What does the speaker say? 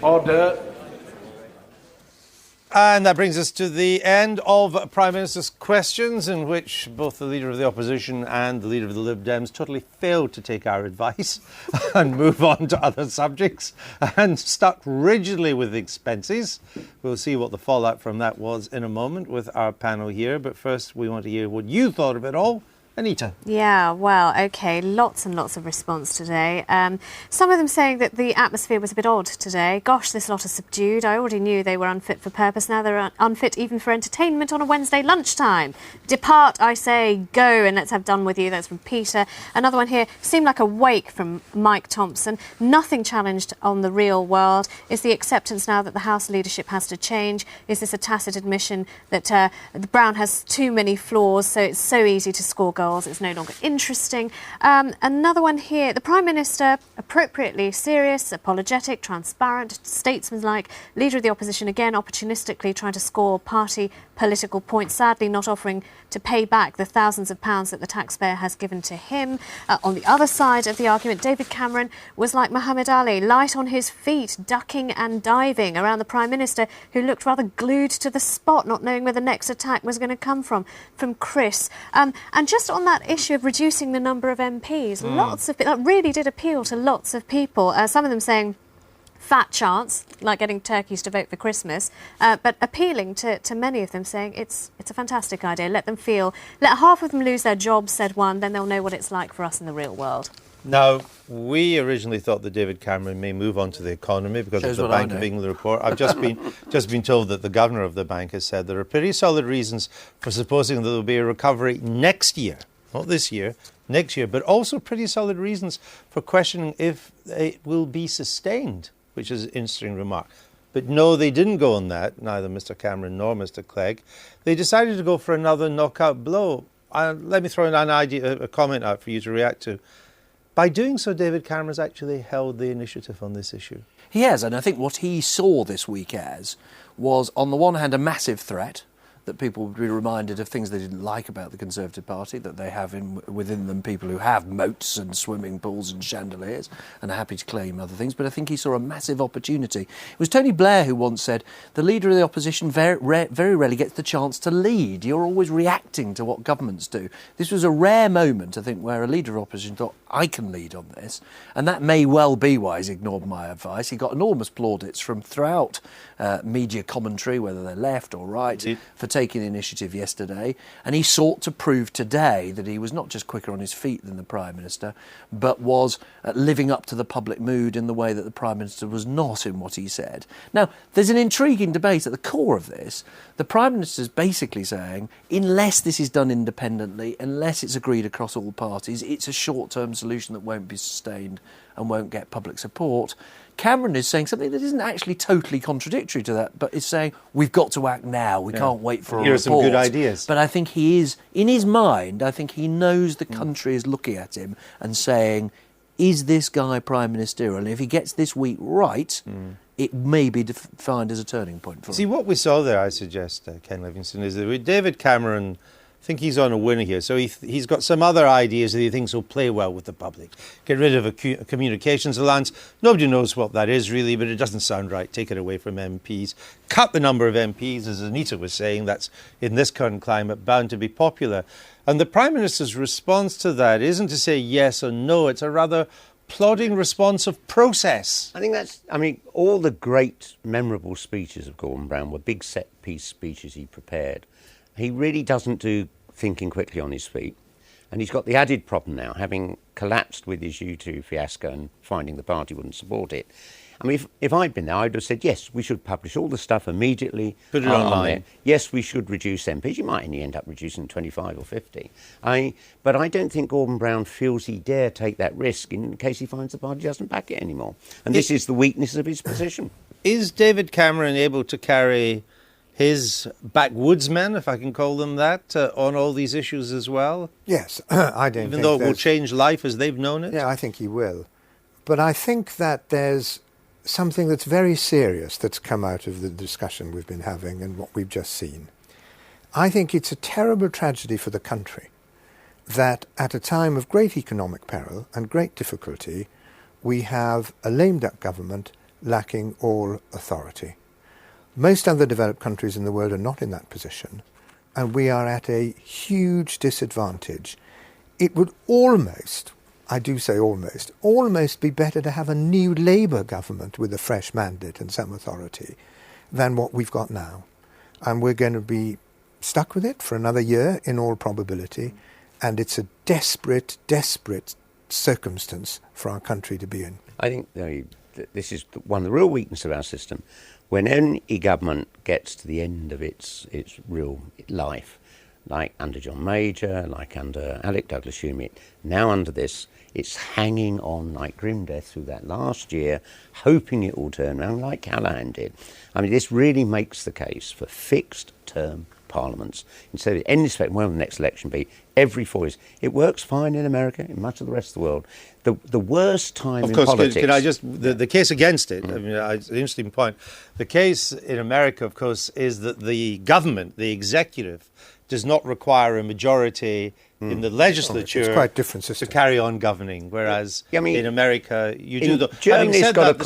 Order. And that brings us to the end of Prime Minister's questions, in which both the Leader of the Opposition and the Leader of the Lib Dems totally failed to take our advice and move on to other subjects and stuck rigidly with expenses. We'll see what the fallout from that was in a moment with our panel here. But first, we want to hear what you thought of it all. Anita. Yeah, well, OK, lots and lots of response today. Some of them saying that the atmosphere was a bit odd today. Gosh, this lot are subdued. I already knew they were unfit for purpose. Now they're unfit even for entertainment on a Wednesday lunchtime. Depart, I say, go, and let's have done with you. That's from Peter. Another one here, seemed like a wake from Mike Thompson. Nothing challenged on the real world. Is the acceptance now that the House leadership has to change? Is this a tacit admission that Brown has too many flaws, so it's so easy to score goals? It's no longer interesting. Another one here. The Prime Minister, appropriately serious, apologetic, transparent, statesmanlike. Leader of the Opposition, again, opportunistically trying to score party political points, sadly not offering to pay back the thousands of pounds that the taxpayer has given to him. On the other side of the argument, David Cameron was like Muhammad Ali, light on his feet, ducking and diving around the Prime Minister, who looked rather glued to the spot, not knowing where the next attack was going to come from Chris. And just on that issue of reducing the number of MPs, lots of that really did appeal to lots of people. Some of them saying fat chance, like getting turkeys to vote for Christmas, but appealing to many of them, saying it's a fantastic idea. Let half of them lose their jobs, said one, then they'll know what it's like for us in the real world. Now, we originally thought that David Cameron may move on to the economy because of the Bank of England report. I've just been told that the governor of the bank has said there are pretty solid reasons for supposing that there will be a recovery next year, not this year, next year, but also pretty solid reasons for questioning if it will be sustained, which is an interesting remark. But no, they didn't go on that, neither Mr Cameron nor Mr Clegg. They decided to go for another knockout blow. Let me throw a comment out for you to react to. By doing so, David Cameron's actually held the initiative on this issue. He has, and I think what he saw this week as was, on the one hand, a massive threat, that people would be reminded of things they didn't like about the Conservative Party, that they have within them people who have moats and swimming pools and chandeliers and are happy to claim other things. But I think he saw a massive opportunity. It was Tony Blair who once said, the leader of the opposition very rarely gets the chance to lead. You're always reacting to what governments do. This was a rare moment, I think, where a leader of opposition thought, I can lead on this. And that may well be why he's ignored my advice. He got enormous plaudits from throughout media commentary, whether they're left or right, for taking the initiative yesterday, and he sought to prove today that he was not just quicker on his feet than the Prime Minister, but was living up to the public mood in the way that the Prime Minister was not in what he said. Now, there's an intriguing debate at the core of this. The Prime Minister is basically saying, unless this is done independently, unless it's agreed across all parties, it's a short-term solution that won't be sustained and won't get public support. Cameron is saying something that isn't actually totally contradictory to that, but is saying we've got to act now. We can't wait for a report. Here are some good ideas. But I think he is, in his mind, I think he knows the country is looking at him and saying, is this guy Prime Ministerial? And if he gets this week right, it may be defined as a turning point for him. See, what we saw there, I suggest, Ken Livingstone, is that with David Cameron, I think he's on a winner here. So he's got some other ideas that he thinks will play well with the public. Get rid of a communications allowance. Nobody knows what that is really, but it doesn't sound right. Take it away from MPs. Cut the number of MPs, as Anita was saying. That's, in this current climate, bound to be popular. And the Prime Minister's response to that isn't to say yes or no. It's a rather plodding response of process. I think all the great memorable speeches of Gordon Brown were big set-piece speeches he prepared. He really doesn't do thinking quickly on his feet. And he's got the added problem now, having collapsed with his U2 fiasco and finding the party wouldn't support it. I mean, if I'd been there, I'd have said, yes, we should publish all the stuff immediately. Put it online. Yes, we should reduce MPs. You might only end up reducing 25 or 50. But I don't think Gordon Brown feels he dare take that risk in case he finds the party doesn't back it anymore. And this is the weakness of his position. Is David Cameron able to carry his backwoodsmen, if I can call them that, on all these issues as well? Yes, I don't think even though it will change life as they've known it? Yeah, I think he will. But I think that there's something that's very serious that's come out of the discussion we've been having and what we've just seen. I think it's a terrible tragedy for the country that at a time of great economic peril and great difficulty, we have a lame duck government lacking all authority. Most other developed countries in the world are not in that position, and we are at a huge disadvantage. It would almost, I do say almost be better to have a new Labour government with a fresh mandate and some authority than what we've got now. And we're going to be stuck with it for another year in all probability, and it's a desperate circumstance for our country to be in. I think this is one of the real weaknesses of our system. When any government gets to the end of its real life, like under John Major, like under Alec Douglas-Home, now under this, it's hanging on like grim death through that last year, hoping it will turn around like Callaghan did. I mean, this really makes the case for fixed-term parliaments. Instead of any respect, when will the next election be? Every 4 years. It works fine in America, in much of the rest of the world. The worst time in politics... Of course, can I just... The case against it, I mean, it's an interesting point. The case in America, of course, is that the government, the executive, does not require a majority in the legislature it's quite different system to carry on governing, whereas in America, you do the... Germany's got a